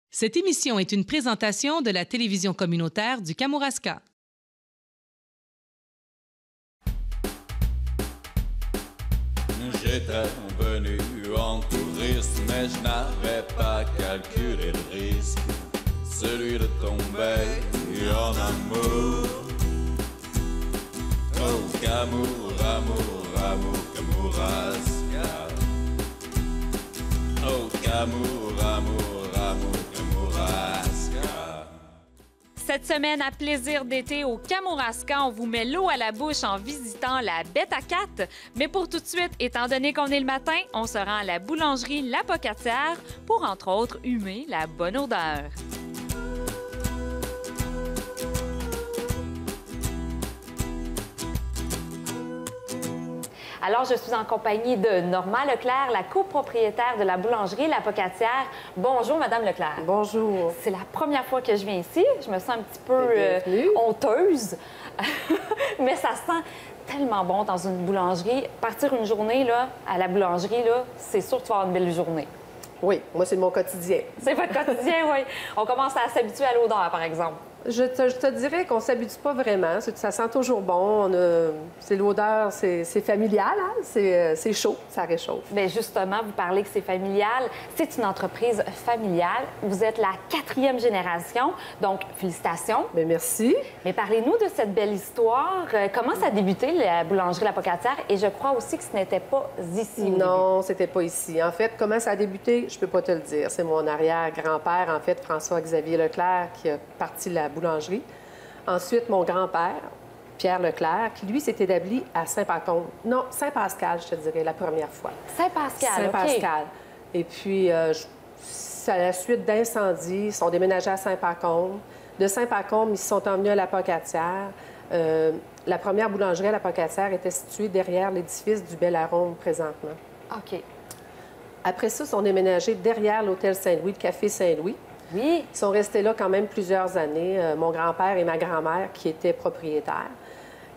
Cette émission est une présentation de la télévision communautaire du Kamouraska. J'étais venu en touriste, mais je n'avais pas calculé le risque, celui de tomber en amour. Oh, Kamour, amour, amour, Kamouraska. Oh, Kamour, amour, amour, Kamouraska. Cette semaine à Plaisir d'été au Kamouraska, on vous met l'eau à la bouche en visitant la Bête à 4. Mais pour tout de suite, étant donné qu'on est le matin, on se rend à la boulangerie La Pocatière pour, entre autres, humer la bonne odeur. Alors, je suis en compagnie de Normand Leclerc, la copropriétaire de la boulangerie La Pocatière. Bonjour, Madame Leclerc. Bonjour. C'est la première fois que je viens ici. Je me sens un petit peu honteuse, mais ça sent tellement bon dans une boulangerie. Partir une journée là, à la boulangerie, c'est sûr que tu vas avoir une belle journée. Oui, moi, c'est mon quotidien. C'est votre quotidien, oui. On commence à s'habituer à l'odeur, par exemple. Je te dirais qu'on ne s'habitue pas vraiment. Ça sent toujours bon. C'est l'odeur, c'est familial, hein? C'est chaud, ça réchauffe. Bien, justement, vous parlez que c'est familial. C'est une entreprise familiale. Vous êtes la 4e génération, donc félicitations. Bien, merci. Mais parlez-nous de cette belle histoire. Comment ça a débuté, la boulangerie La Pocatière? Et je crois aussi que ce n'était pas ici. Non, c'était pas ici. En fait, comment ça a débuté, je peux pas te le dire. C'est mon arrière-grand-père, en fait, François-Xavier Leclerc, qui a parti la boulangerie. Ensuite, mon grand-père, Pierre Leclerc, qui, lui, s'est établi à Saint-Pacôme. Non, Saint-Pascal, je te dirais, la première fois. Saint-Pascal, Saint-Pascal. Et puis, à la suite d'incendies, ils sont déménagés à Saint-Pacôme. De Saint-Pacôme, ils se sont emmenés à La Pocatière. La première boulangerie à La Pocatière était située derrière l'édifice du Bel Arôme, présentement. OK. Après ça, ils sont déménagés derrière l'hôtel Saint-Louis, le café Saint-Louis. Oui. Ils sont restés là quand même plusieurs années, mon grand-père et ma grand-mère qui étaient propriétaires.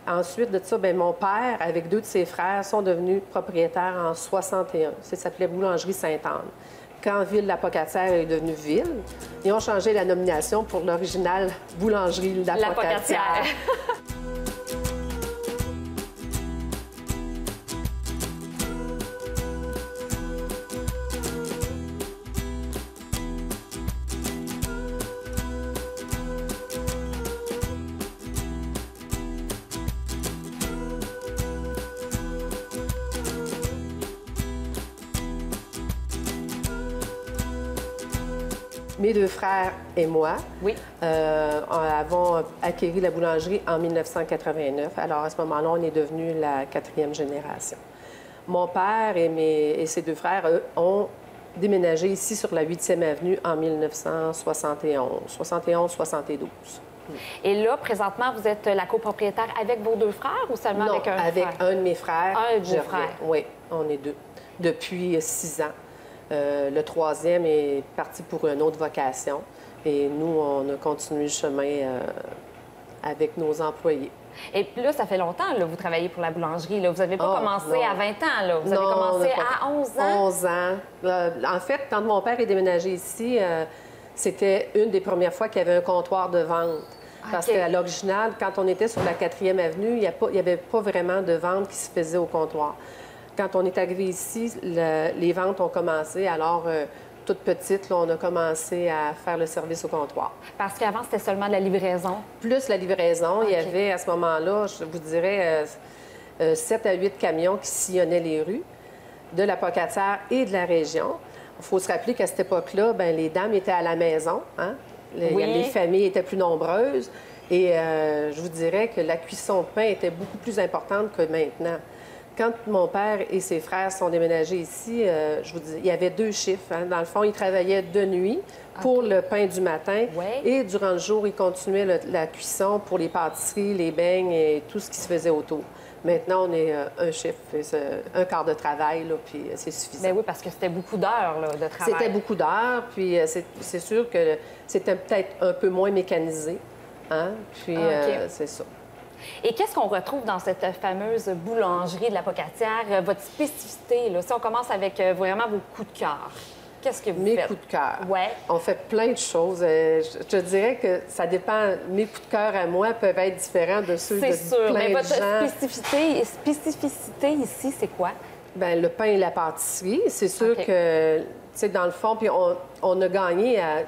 Ensuite de ça, bien, mon père, avec 2 de ses frères, sont devenus propriétaires en 61. Ça s'appelait Boulangerie Sainte-Anne. Quand Ville La Pocatière est devenue Ville, ils ont changé la nomination pour l'original Boulangerie La Pocatière. Mes 2 frères et moi avons acquis la boulangerie en 1989. Alors, à ce moment-là, on est devenu la 4e génération. Mon père et ses 2 frères, eux, ont déménagé ici sur la 8e avenue en 1971-72. Et là, présentement, vous êtes la copropriétaire avec vos 2 frères ou seulement Non, avec un frère? avec un de mes frères. Un de vos frères? Oui, on est 2. Depuis 6 ans. Le 3e est parti pour une autre vocation. Et nous, on a continué le chemin avec nos employés. Et puis là, ça fait longtemps, là, vous travaillez pour la boulangerie. Là. Vous n'avez pas commencé non. à 20 ans, là. Vous avez commencé à 11 ans? 11 ans. En fait, quand mon père est déménagé ici, c'était une des premières fois qu'il y avait un comptoir de vente. Parce qu'à l'original, quand on était sur la 4e avenue, il n'y avait pas vraiment de vente qui se faisait au comptoir. Quand on est arrivé ici, les ventes ont commencé. Alors, toute petite, là, on a commencé à faire le service au comptoir. Parce qu'avant, c'était seulement de la livraison? Plus la livraison. Il y avait, à ce moment-là, je vous dirais, 7 à 8 camions qui sillonnaient les rues de La Pocatière et de la région. Il faut se rappeler qu'à cette époque-là, bien, les dames étaient à la maison. Hein? Les familles étaient plus nombreuses. Et je vous dirais que la cuisson de pain était beaucoup plus importante que maintenant. Quand mon père et ses frères sont déménagés ici, je vous dis, il y avait 2 chiffres. Hein. Dans le fond, ils travaillaient de nuit pour le pain du matin et durant le jour, ils continuaient la cuisson pour les pâtisseries, les beignes et tout ce qui se faisait autour. Maintenant, on est un chiffre, un quart de travail, là, puis c'est suffisant. Bien oui, parce que c'était beaucoup d'heures là, de travail. C'était beaucoup d'heures, puis c'est sûr que c'était peut-être un peu moins mécanisé. Hein? Puis c'est ça. Et qu'est-ce qu'on retrouve dans cette fameuse boulangerie de La Pocatière? Votre spécificité, là, si on commence avec vraiment vos coups de cœur. Qu'est-ce que vous Mes faites? coups de cœur. Ouais. On fait plein de choses. Je te dirais que ça dépend. Mes coups de cœur à moi peuvent être différents de ceux de C'est sûr, plein mais de votre gens. spécificité ici, c'est quoi? Bien, le pain et la pâtisserie, c'est sûr OK. que, tu sais, dans le fond, puis on a gagné à...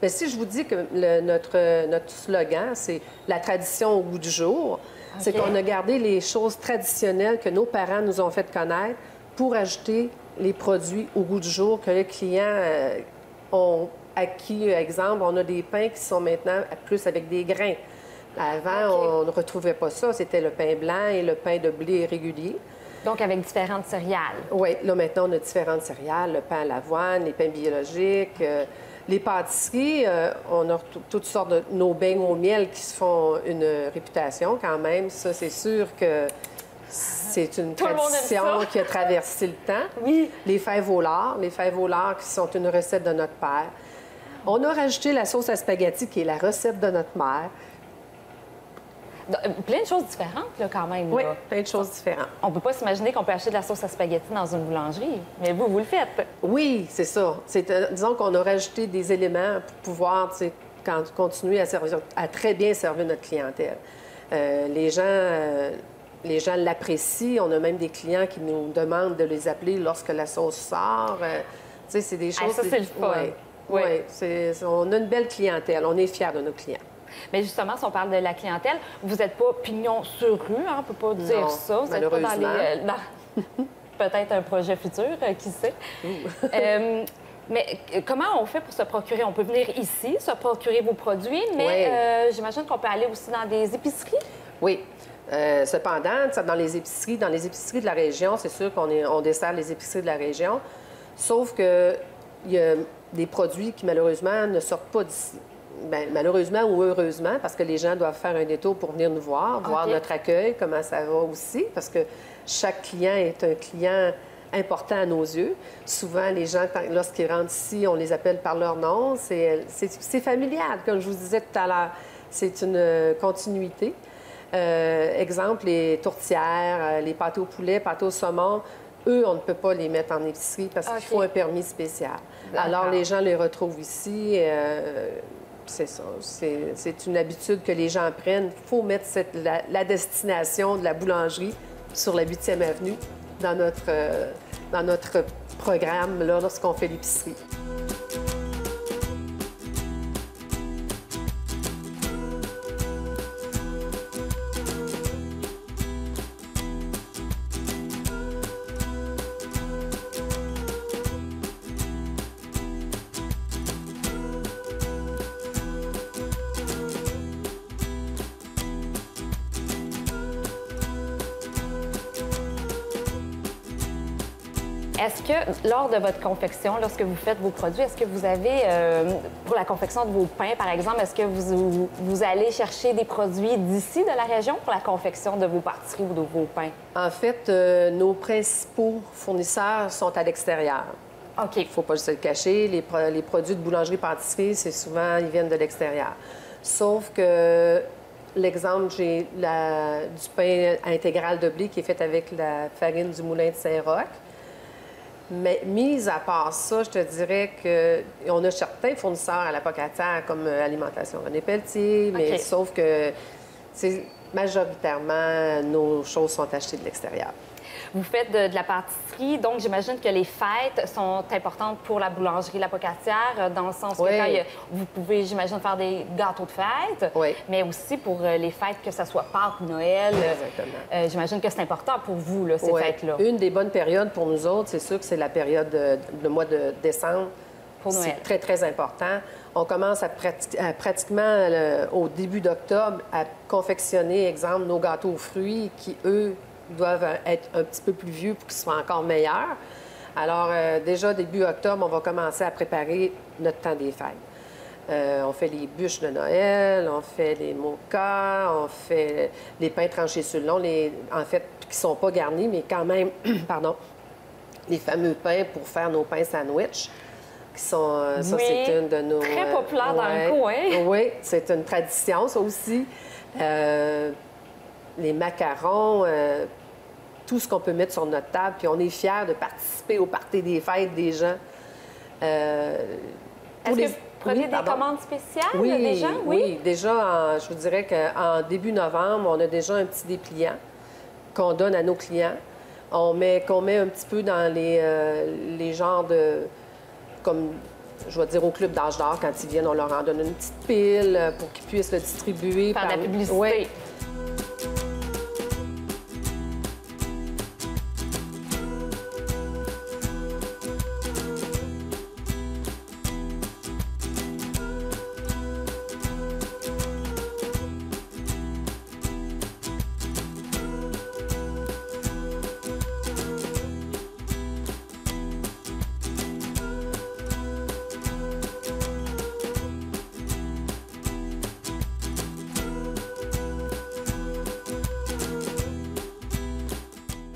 Bien, si je vous dis que notre slogan, c'est « La tradition au goût du jour », c'est qu'on a gardé les choses traditionnelles que nos parents nous ont fait connaître pour ajouter les produits au goût du jour que les clients ont acquis. Exemple, on a des pains qui sont maintenant plus avec des grains. Avant, on ne retrouvait pas ça. C'était le pain blanc et le pain de blé régulier. Donc, avec différentes céréales. Oui, là, maintenant, on a différentes céréales, le pain à l'avoine, les pains biologiques. Les pâtisseries, on a toutes sortes de nos beignes au miel qui se font une réputation quand même. Ça, c'est sûr que c'est une Tout le monde aime tradition ça. qui a traversé le temps. Oui. Les fèves au lard qui sont une recette de notre père. On a rajouté la sauce à spaghetti qui est la recette de notre mère. Plein de choses différentes, là, quand même. Oui, Là. plein de choses différentes. On peut pas s'imaginer qu'on peut acheter de la sauce à spaghetti dans une boulangerie, mais vous le faites. Oui, c'est ça. Disons qu'on a rajouté des éléments pour pouvoir continuer à très bien servir notre clientèle. Les gens l'apprécient. On a même des clients qui nous demandent de les appeler lorsque la sauce sort. C'est des choses... ça, c'est le fun. Oui, Oui. on a une belle clientèle. On est fiers de nos clients. Mais justement, si on parle de la clientèle, vous n'êtes pas pignon sur rue, hein, on ne peut pas dire Non, ça. Vous n'êtes pas dans les... Peut-être un projet futur, qui sait. Mais comment on fait pour se procurer? On peut venir ici, se procurer vos produits, mais j'imagine qu'on peut aller aussi dans des épiceries? Oui. Cependant, dans les épiceries de la région, c'est sûr qu'on dessert les épiceries de la région, sauf qu'il y a des produits qui, malheureusement, ne sortent pas d'ici. Bien, malheureusement ou heureusement, parce que les gens doivent faire un détour pour venir nous voir notre accueil, comment ça va aussi, parce que chaque client est un client important à nos yeux. Souvent, les gens, lorsqu'ils rentrent ici, on les appelle par leur nom. C'est familial, comme je vous disais tout à l'heure. C'est une continuité. Exemple, les tourtières, les pâtés au poulet, pâtés au saumon, eux, on ne peut pas les mettre en épicerie parce qu'il faut un permis spécial. Alors, les gens les retrouvent ici. C'est ça. C'est une habitude que les gens prennent. Il faut mettre la destination de la boulangerie sur la 8e avenue dans notre programme là, lorsqu'on fait l'épicerie. Est-ce que, lors de votre confection, lorsque vous faites vos produits, est-ce que vous avez, pour la confection de vos pains, par exemple, est-ce que vous allez chercher des produits d'ici, de la région, pour la confection de vos pâtisseries ou de vos pains? En fait, nos principaux fournisseurs sont à l'extérieur. OK. Il ne faut pas se le cacher. Les produits de boulangerie-pâtisserie, c'est souvent, ils viennent de l'extérieur. Sauf que, l'exemple, j'ai du pain intégral de blé qui est fait avec la farine du moulin de Saint-Roch. Mais mis à part ça, je te dirais qu'on a certains fournisseurs à la Pocatière, comme Alimentation René Pelletier, mais sauf que majoritairement, nos choses sont achetées de l'extérieur. Vous faites de la pâtisserie, donc j'imagine que les fêtes sont importantes pour la boulangerie La Pocatière, dans le sens que quand vous pouvez, j'imagine, faire des gâteaux de fête, mais aussi pour les fêtes, que ce soit Pâques ou Noël. Exactement. J'imagine que c'est important pour vous, là, ces fêtes-là. Une des bonnes périodes pour nous autres, c'est sûr que c'est la période, le mois de décembre. Pour Noël. C'est très, très important. On commence pratiquement au début d'octobre à confectionner, exemple, nos gâteaux aux fruits qui, eux, doivent être un petit peu plus vieux pour qu'ils soient encore meilleurs. Alors, déjà, début octobre, on va commencer à préparer notre temps des fêtes. On fait les bûches de Noël, on fait les mokas, on fait les pains tranchés sur le long, en fait, qui ne sont pas garnis, mais quand même, pardon, les fameux pains pour faire nos pains sandwich, qui sont, ça, c'est une de nos... Très populaire dans le coin. Oui, c'est une tradition, ça aussi. Les macarons, tout ce qu'on peut mettre sur notre table, puis on est fiers de participer au party des fêtes des gens. Est-ce que vous prenez des commandes spéciales déjà? Oui, déjà, je vous dirais qu'en début novembre, on a déjà un petit dépliant qu'on donne à nos clients. Qu'on met un petit peu dans les genres de... Comme, je vais dire, au club d'âge d'or, quand ils viennent, on leur en donne une petite pile pour qu'ils puissent le distribuer. Par la publicité. Oui.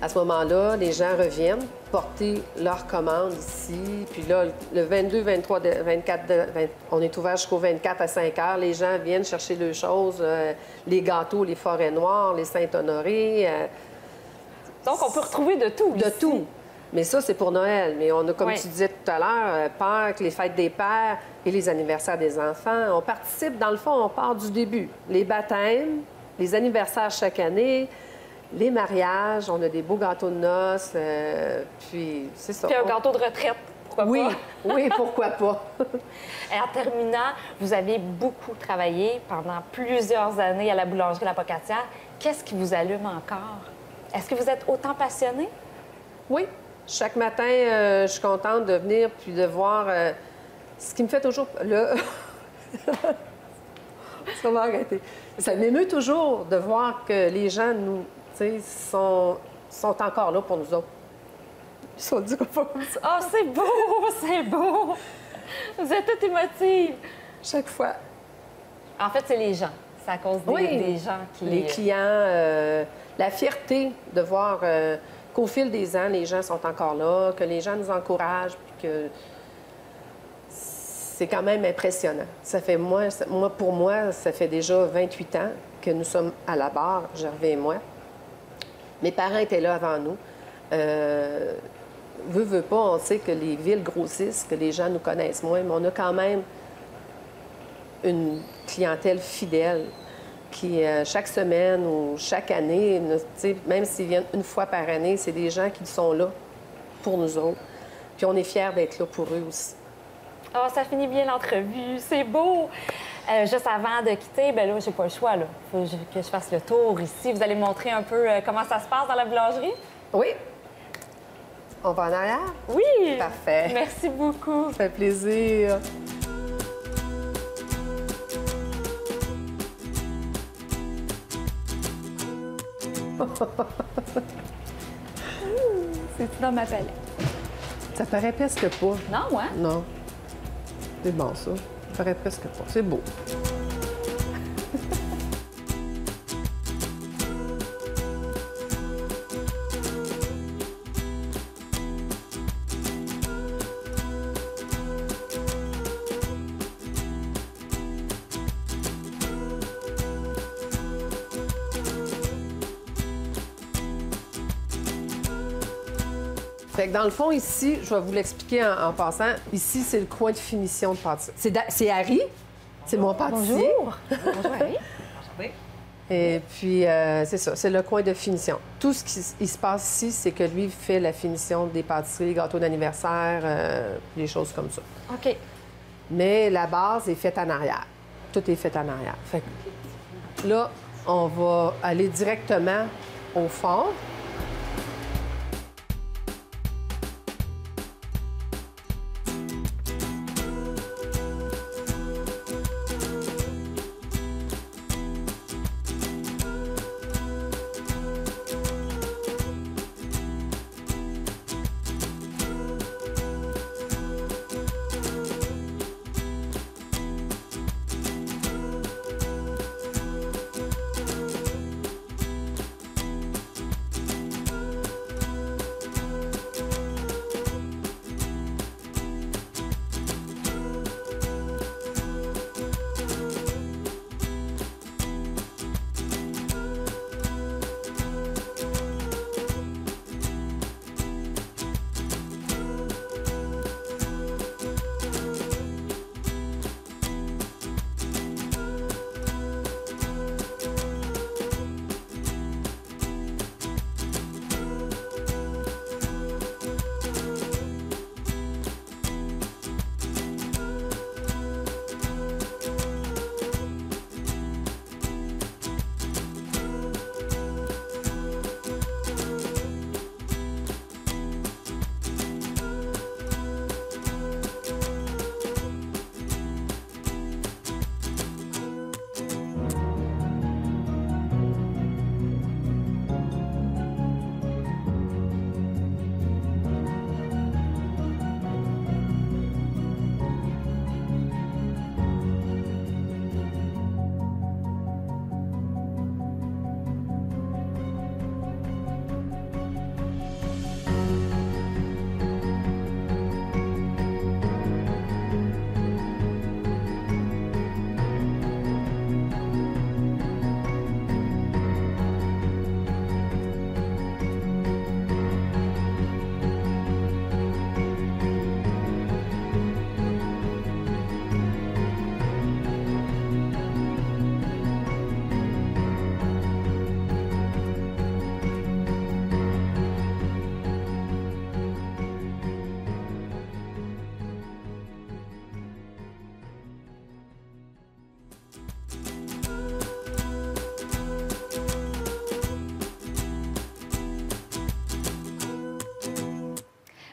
À ce moment-là, les gens reviennent porter leurs commandes ici. Puis là, le 22, 23, 24, on est ouvert jusqu'au 24 à 5 heures. Les gens viennent chercher leurs choses, les gâteaux, les forêts noires, les Saint-Honoré. Donc, on peut retrouver de tout. De tout. Mais ça, c'est pour Noël. Mais on a, comme tu disais tout à l'heure, Pâques, les fêtes des pères et les anniversaires des enfants. On participe, dans le fond, on part du début. Les baptêmes, les anniversaires chaque année, les mariages, on a des beaux gâteaux de noces, puis c'est ça. Puis un gâteau de retraite, pourquoi pas? Oui, pourquoi pas. Et en terminant, vous avez beaucoup travaillé pendant plusieurs années à la boulangerie La Pocatière. Qu'est-ce qui vous allume encore? Est-ce que vous êtes autant passionné? Oui. Chaque matin, je suis contente de venir puis de voir ce qui me fait toujours... Là... Ça va arrêter. Ça m'émeut toujours de voir que les gens sont encore là pour nous autres. Ils sont dit qu'on va... Oh, c'est beau! C'est beau! Vous êtes toute émotive. Chaque fois. En fait, c'est les gens. C'est à cause des gens qui... Les clients, la fierté de voir qu'au fil des ans, les gens sont encore là, que les gens nous encouragent, puis que c'est quand même impressionnant. Ça fait, pour moi, ça fait déjà 28 ans que nous sommes à la barre, Gervais et moi. Mes parents étaient là avant nous. Veut pas, on sait que les villes grossissent, que les gens nous connaissent moins, mais on a quand même une clientèle fidèle qui, chaque semaine ou chaque année, même s'ils viennent une fois par année, c'est des gens qui sont là pour nous autres. Puis on est fiers d'être là pour eux aussi. Oh, ça finit bien l'entrevue. C'est beau! Juste avant de quitter, bien là, j'ai pas le choix, là. Faut que je fasse le tour ici. Vous allez me montrer un peu comment ça se passe dans la boulangerie? Oui. On va en arrière? Oui! Parfait. Merci beaucoup. Ça fait plaisir. C'est dans ma palette. Ça paraît presque pas. Non, hein? Non. C'est bon, ça. Ça paraît presque pas. C'est beau. Fait que dans le fond, ici, je vais vous l'expliquer en passant. Ici, c'est le coin de finition de pâtisserie. C'est Harry, c'est mon pâtissier. Bonjour. Bonjour, Harry. Et puis, c'est ça, c'est le coin de finition. Tout ce qui se passe ici, c'est que lui fait la finition des pâtisseries, gâteaux d'anniversaire, des choses comme ça. OK. Mais la base est faite en arrière. Tout est fait en arrière. Fait que là, on va aller directement au fond.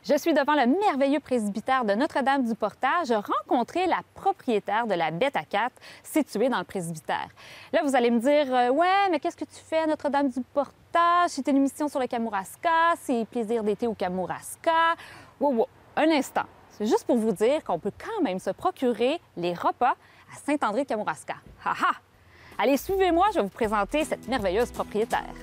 Je suis devant le merveilleux presbytère de Notre-Dame-du-Portage, rencontrer la propriétaire de la Bête à 4 située dans le presbytère. Là, vous allez me dire, ouais, mais qu'est-ce que tu fais à Notre-Dame-du-Portage? C'est une émission sur le Kamouraska, c'est plaisir d'été au Kamouraska. Wow. Un instant, c'est juste pour vous dire qu'on peut quand même se procurer les repas à Saint-André-de-Kamouraska. Ha ha! Allez, suivez-moi, je vais vous présenter cette merveilleuse propriétaire.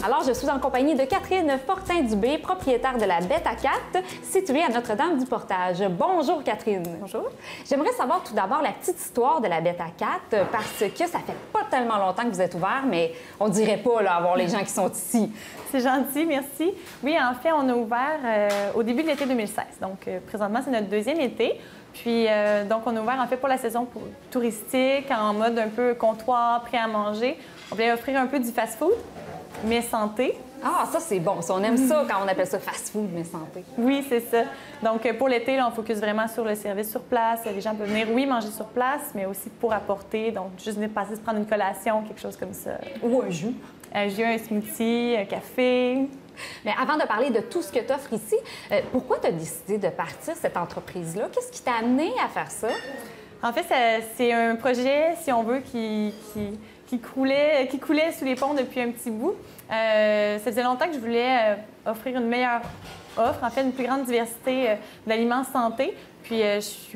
Alors, je suis en compagnie de Catherine Fortin-Dubé, propriétaire de la Bête à 4, située à Notre-Dame-du-Portage. Bonjour, Catherine. Bonjour. J'aimerais savoir tout d'abord la petite histoire de la Bête à 4, parce que ça fait pas tellement longtemps que vous êtes ouvert, mais on dirait pas, là, avoir les gens qui sont ici. C'est gentil, merci. Oui, en fait, on a ouvert au début de l'été 2016. Donc, présentement, c'est notre deuxième été. Puis, donc, on a ouvert, en fait, pour la saison touristique, en mode un peu comptoir, prêt à manger. On voulait offrir un peu du fast-food, mais santé. Ah, ça, c'est bon. Ça, on aime ça quand on appelle ça fast-food, mais santé. Oui, c'est ça. Donc, pour l'été, là, on focus vraiment sur le service sur place. Les gens peuvent venir, oui, manger sur place, mais aussi pour apporter. Donc, juste venir passer se prendre une collation, quelque chose comme ça. Ou un jus. Un jus, un smoothie, un café. Mais avant de parler de tout ce que tu offres ici, pourquoi tu as décidé de partir cette entreprise-là? Qu'est-ce qui t'a amené à faire ça? En fait, c'est un projet, si on veut, qui coulait sous les ponts depuis un petit bout. Ça faisait longtemps que je voulais offrir une meilleure offre, en fait, une plus grande diversité d'aliments santé. Puis,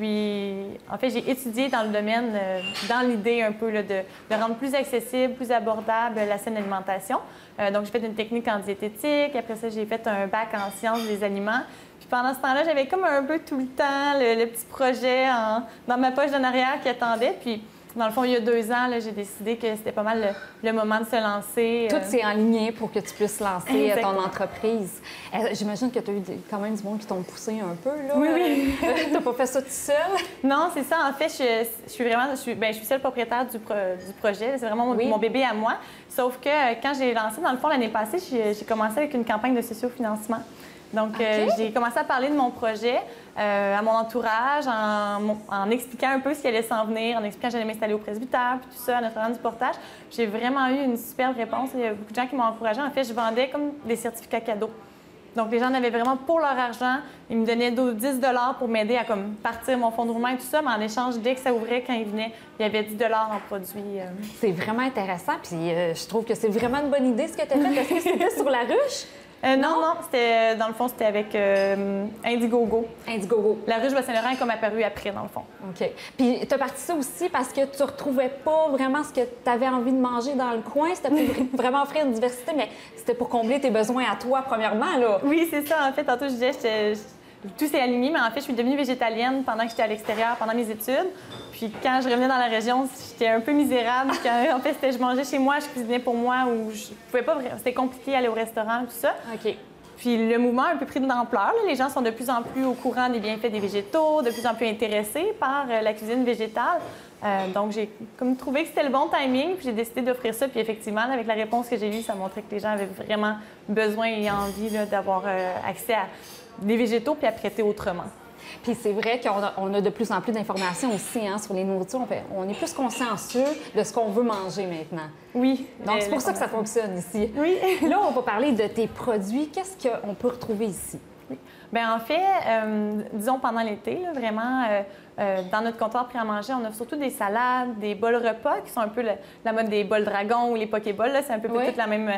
j'ai étudié dans le domaine, dans l'idée un peu là, de rendre plus accessible, plus abordable la saine alimentation. Donc, j'ai fait une technique en diététique. Après ça, j'ai fait un bac en sciences des aliments. Puis pendant ce temps-là, j'avais comme un peu tout le temps le petit projet dans ma poche d'en arrière qui attendait. Puis, dans le fond, il y a 2 ans, j'ai décidé que c'était pas mal le moment de se lancer. Tout s'est aligné pour que tu puisses lancer ton entreprise. J'imagine que tu as eu quand même du monde qui t'ont poussé un peu, là. Oui. Tu n'as pas fait ça tout seul? Non, c'est ça. En fait, je suis seule propriétaire du projet. C'est vraiment mon bébé à moi. Sauf que quand j'ai lancé, dans le fond, l'année passée, j'ai commencé avec une campagne de sociofinancement. Donc, j'ai commencé à parler de mon projet à mon entourage en expliquant un peu ce qui allait s'en venir, en expliquant que j'allais m'installer au presbytère, puis tout ça, à Notre-Dame-du-Portage. J'ai vraiment eu une superbe réponse. Il y a beaucoup de gens qui m'ont encouragée. En fait, je vendais comme des certificats cadeaux. Donc, les gens en avaient vraiment pour leur argent. Ils me donnaient 10 $ pour m'aider à comme, partir mon fonds de roulement et tout ça. Mais en échange, dès que ça ouvrait, quand ils venaient, il y avait 10 $ en produits. C'est vraiment intéressant. Puis, je trouve que c'est vraiment une bonne idée ce que tu as fait. Est-ce que c'était sur la ruche? Non, c'était, dans le fond, c'était avec Indiegogo. Indiegogo. La ruche Bas-Saint-Laurent est comme apparue après, dans le fond. OK. Puis, tu as parti ça aussi parce que tu ne retrouvais pas vraiment ce que tu avais envie de manger dans le coin. C'était pour vraiment offrir une diversité, mais c'était pour combler tes besoins à toi, premièrement, là. Oui, c'est ça. En fait, tantôt, je disais, tout s'est aligné, mais en fait, je suis devenue végétalienne pendant que j'étais à l'extérieur, pendant mes études. Puis quand je revenais dans la région, j'étais un peu misérable. En fait, je mangeais chez moi, je cuisinais pour moi, ou je pouvais pas vraiment. C'était compliqué d'aller au restaurant, tout ça. OK. Puis le mouvement a un peu pris de l'ampleur. Les gens sont de plus en plus au courant des bienfaits des végétaux, de plus en plus intéressés par la cuisine végétale. Donc, j'ai comme trouvé que c'était le bon timing, puis j'ai décidé d'offrir ça. Puis effectivement, avec la réponse que j'ai eue, ça montrait que les gens avaient vraiment besoin et envie d'avoir accès à des végétaux puis à traiter autrement. Puis c'est vrai qu'on a de plus en plus d'informations aussi sur les nourritures. On est plus consciencieux de ce qu'on veut manger maintenant. Oui. Donc, c'est pour ça que ça fonctionne ici. Oui. Là, on va parler de tes produits. Qu'est-ce qu'on peut retrouver ici? Oui. Bien, en fait, disons pendant l'été, là, vraiment, dans notre comptoir prêt à manger, on offre surtout des salades, des bols repas qui sont un peu la mode des bols dragons ou les pokéballs. C'est un peu toute la même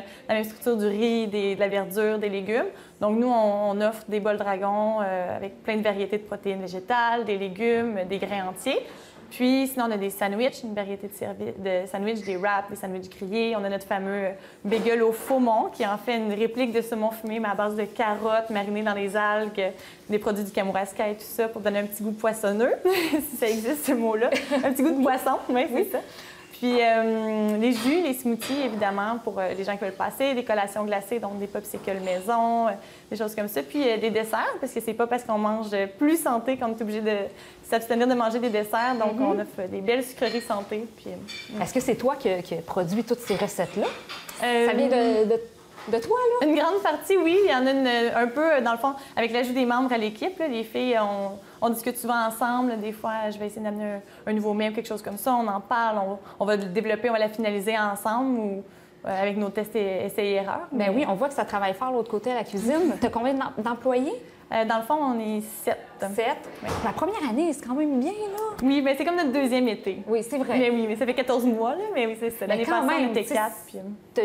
structure du riz, de la verdure, des légumes. Donc, nous, on offre des bols dragons avec plein de variétés de protéines végétales, des légumes, des grains entiers. Puis sinon, on a des sandwichs, une variété de sandwichs, des wraps, des sandwichs grillés. On a notre fameux bagel au saumon, qui est en fait une réplique de saumon fumé, mais à base de carottes marinées dans les algues, des produits du Kamouraska et tout ça, pour donner un petit goût poissonneux, si ça existe ce mot-là. Un petit goût de poisson, oui, c'est ça. Puis les jus, les smoothies, évidemment, pour les gens qui veulent passer, des collations glacées, donc des popsicles maison, des choses comme ça. Puis des desserts, parce que c'est pas parce qu'on mange plus santé qu'on est obligé de s'abstenir de manger des desserts. Donc, on offre des belles sucreries santé. Puis, Est-ce que c'est toi qui as produit toutes ces recettes-là? Ça vient de toi, là? Une grande partie, oui. Il y en a un peu, dans le fond, avec l'ajout des membres à l'équipe. Les filles, on discute souvent ensemble. Des fois, je vais essayer d'amener un nouveau mets ou quelque chose comme ça. On en parle, on va le développer, on va la finaliser ensemble ou avec nos tests et essais-erreurs. Bien oui, on voit que ça travaille fort l'autre côté à la cuisine. Tu as combien d'employés? Dans le fond, on est 7. 7? Oui. La première année, c'est quand même bien, là. Oui, mais c'est comme notre deuxième été. Oui, c'est vrai. Mais oui, mais ça fait 14 mois, là. Mais oui, c'est ça. L'année passée, on était 4. Puis... Tu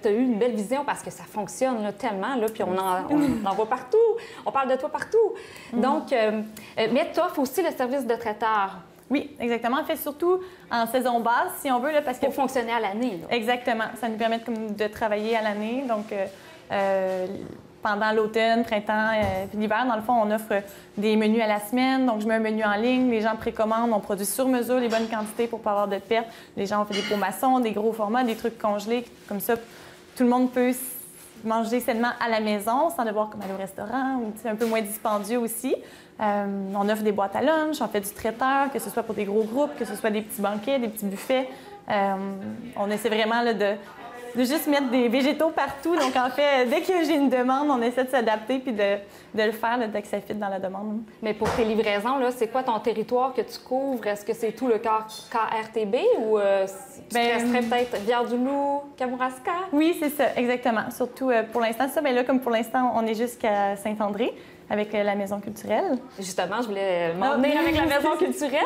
as eu une belle vision parce que ça fonctionne là, tellement, là, puis on en voit partout. On parle de toi partout. Donc, mais tu offres aussi le service de traiteur. Oui, exactement. En fait, surtout en saison basse, si on veut, là, parce que... Pour fonctionner à l'année, là. Exactement. Ça nous permet de travailler à l'année. Donc, pendant l'automne, printemps, puis l'hiver, dans le fond, on offre des menus à la semaine. Donc, je mets un menu en ligne, les gens précommandent, on produit sur mesure les bonnes quantités pour ne pas avoir de pertes. Les gens ont fait des pots maçons, des gros formats, des trucs congelés. Comme ça, tout le monde peut manger sainement à la maison sans devoir comme aller au restaurant, ou c'est un peu moins dispendieux aussi. On offre des boîtes à lunch, on fait du traiteur, que ce soit pour des gros groupes, que ce soit des petits banquets, des petits buffets. On essaie vraiment là, de juste mettre des végétaux partout. Donc, en fait, dès que j'ai une demande, on essaie de s'adapter puis de le faire là, dès que ça fit dans la demande. Mais pour tes livraisons, là, c'est quoi ton territoire que tu couvres? Est-ce que c'est tout le KRTB ou tu resterais peut-être Rivière-du-Loup, Kamouraska? Oui, c'est ça, exactement. Surtout pour l'instant, ça. Bien là, comme pour l'instant, on est jusqu'à Saint-André avec la Maison culturelle. Justement, je voulais m'en venir avec la Maison culturelle,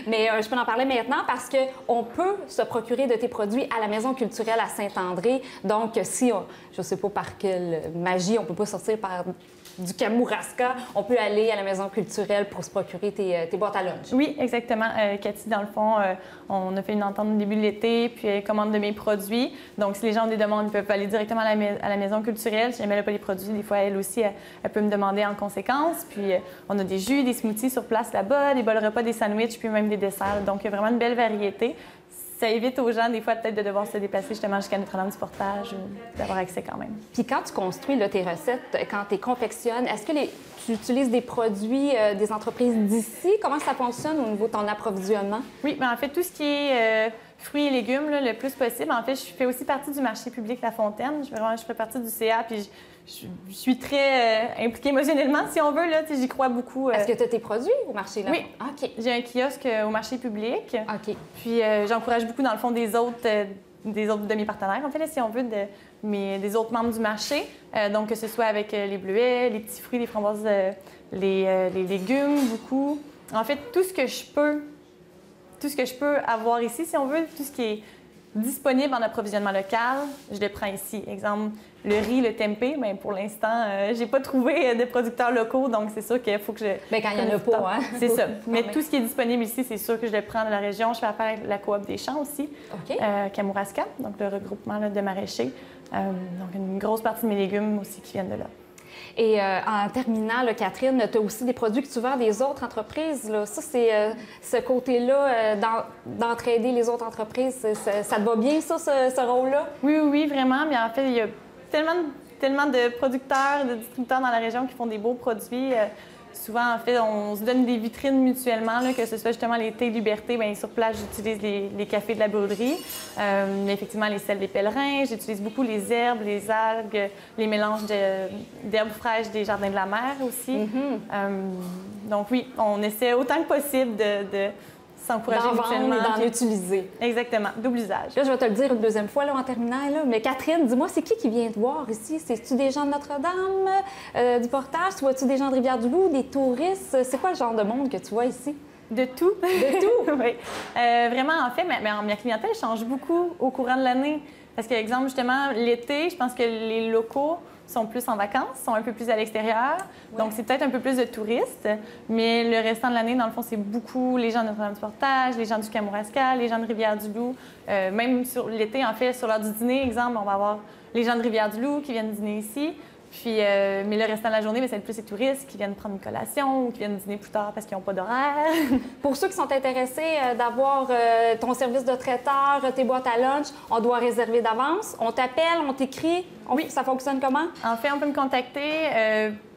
mais je peux en parler maintenant parce qu'on peut se procurer de tes produits à la Maison culturelle à Saint-André. Donc, si, je ne sais pas par quelle magie, on ne peut pas sortir par du Kamouraska, on peut aller à la Maison culturelle pour se procurer tes boîtes à lunch. Oui, exactement. Cathy, dans le fond, on a fait une entente au début de l'été, puis elle commande de mes produits. Donc, si les gens ont des demandes, ils peuvent aller directement à la Maison culturelle. Si jamais elle n'a pas les produits, des fois, elle aussi, elle peut me demander en conséquence. Puis, on a des jus, des smoothies sur place là-bas, des bols repas, des sandwichs, puis même des desserts. Donc, il y a vraiment une belle variété. Ça évite aux gens, des fois, peut-être de devoir se déplacer justement jusqu'à Notre-Dame du Portage ou d'avoir accès quand même. Puis quand tu construis là, tes recettes, quand tu les confectionnes, est-ce que tu utilises des produits des entreprises d'ici? Comment ça fonctionne au niveau de ton approvisionnement? Oui, bien, en fait, tout ce qui est fruits et légumes, là, le plus possible. En fait, je fais aussi partie du marché public La Fontaine. Je fais partie du CA, puis je suis très impliquée émotionnellement, si on veut. J'y crois beaucoup. Est-ce que tu as tes produits au marché? Là? Oui. Ah, OK. J'ai un kiosque au marché public. OK. Puis j'encourage beaucoup, dans le fond, des autres de mes partenaires, en fait, là, si on veut, des autres membres du marché. Donc, que ce soit avec les bleuets, les petits fruits, les framboises, les légumes, beaucoup. En fait, tout ce que je peux avoir ici, si on veut, tout ce qui est disponible en approvisionnement local, je le prends ici. Exemple, le riz, le tempeh, bien, pour l'instant, j'ai pas trouvé de producteurs locaux, donc c'est sûr qu'il faut que je... Bien, quand il n'y en a pas, hein? C'est ça. Mais tout ce qui est disponible ici, c'est sûr que je le prends de la région. Je fais affaire avec la coop des champs aussi, Kamouraska, donc le regroupement là, de maraîchers. Donc, une grosse partie de mes légumes aussi qui viennent de là. Et en terminant, là, Catherine, tu as aussi des produits que tu vends à des autres entreprises. Là. Ça, c'est ce côté-là d'entraider les autres entreprises. Ça te va bien, ça, ce rôle-là? Oui, vraiment. Mais en fait, il y a tellement de producteurs, de distributeurs dans la région qui font des beaux produits. Souvent, en fait, on se donne des vitrines mutuellement, là, que ce soit justement les thés Liberté. Bien, sur place, j'utilise les cafés de la broderie. Effectivement, les sels des pèlerins. J'utilise beaucoup les herbes, les algues, les mélanges d'herbes fraîches des jardins de la mer aussi. Donc oui, on essaie autant que possible de s'encourager mutuellement. D'en utiliser. Exactement, double usage. Là, je vais te le dire une deuxième fois là, en terminant. Là. Mais Catherine, dis-moi, c'est qui vient te voir ici? C'est-tu des gens de Notre-Dame, du Portage? Tu vois-tu des gens de Rivière-du-Loup, des touristes? C'est quoi le genre de monde que tu vois ici? De tout. De tout? Oui. Vraiment, en fait, ma clientèle change beaucoup au courant de l'année. Parce que, exemple, justement, l'été, je pense que les locaux sont plus en vacances, sont un peu plus à l'extérieur. Ouais. Donc, c'est peut-être un peu plus de touristes. Mais le restant de l'année, dans le fond, c'est beaucoup les gens de Notre-Dame-du-Portage, les gens du Kamouraska, les gens de Rivière-du-Loup. Même sur l'été, en fait, sur l'heure du dîner, exemple, on va avoir les gens de Rivière-du-Loup qui viennent dîner ici. Puis, mais le restant de la journée, c'est plus les touristes qui viennent prendre une collation ou qui viennent dîner plus tard parce qu'ils n'ont pas d'horaire. Pour ceux qui sont intéressés d'avoir ton service de traiteur, tes boîtes à lunch, on doit réserver d'avance. On t'appelle, on t'écrit. Oui. Ça fonctionne comment? En fait, on peut me contacter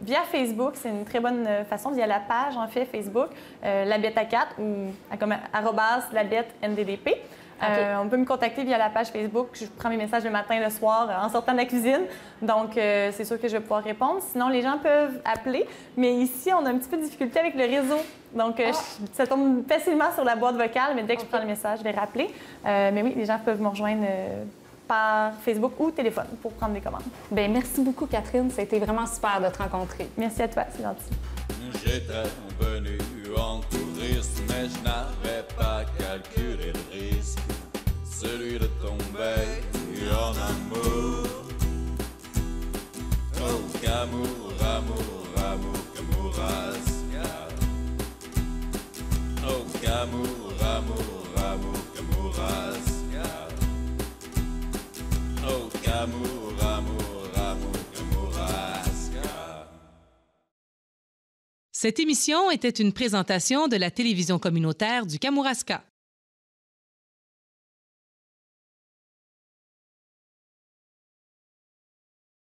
via Facebook. C'est une très bonne façon, via la page, en fait, Facebook, La Bête à 4 ou @labette_nddp. Okay. On peut me contacter via la page Facebook. Je prends mes messages le matin, le soir, en sortant de la cuisine. Donc, c'est sûr que je vais pouvoir répondre. Sinon, les gens peuvent appeler. Mais ici, on a un petit peu de difficulté avec le réseau. Donc, ça tombe facilement sur la boîte vocale. Mais dès que je prends le message, je vais rappeler. Mais oui, les gens peuvent me rejoindre par Facebook ou téléphone pour prendre des commandes. Bien, merci beaucoup, Catherine. Ça a été vraiment super de te rencontrer. Merci à toi, c'est gentil. J'étais venu en touriste, mais je n'avais pas calculé le risque, celui de tomber en amour. Oh, Kamour, amour, amour, Kamouraska. Oh, Kamour, amour, amour, Kamouraska. Oh, Kamour, amour, amour, Kamouraska. Cette émission était une présentation de la télévision communautaire du Kamouraska.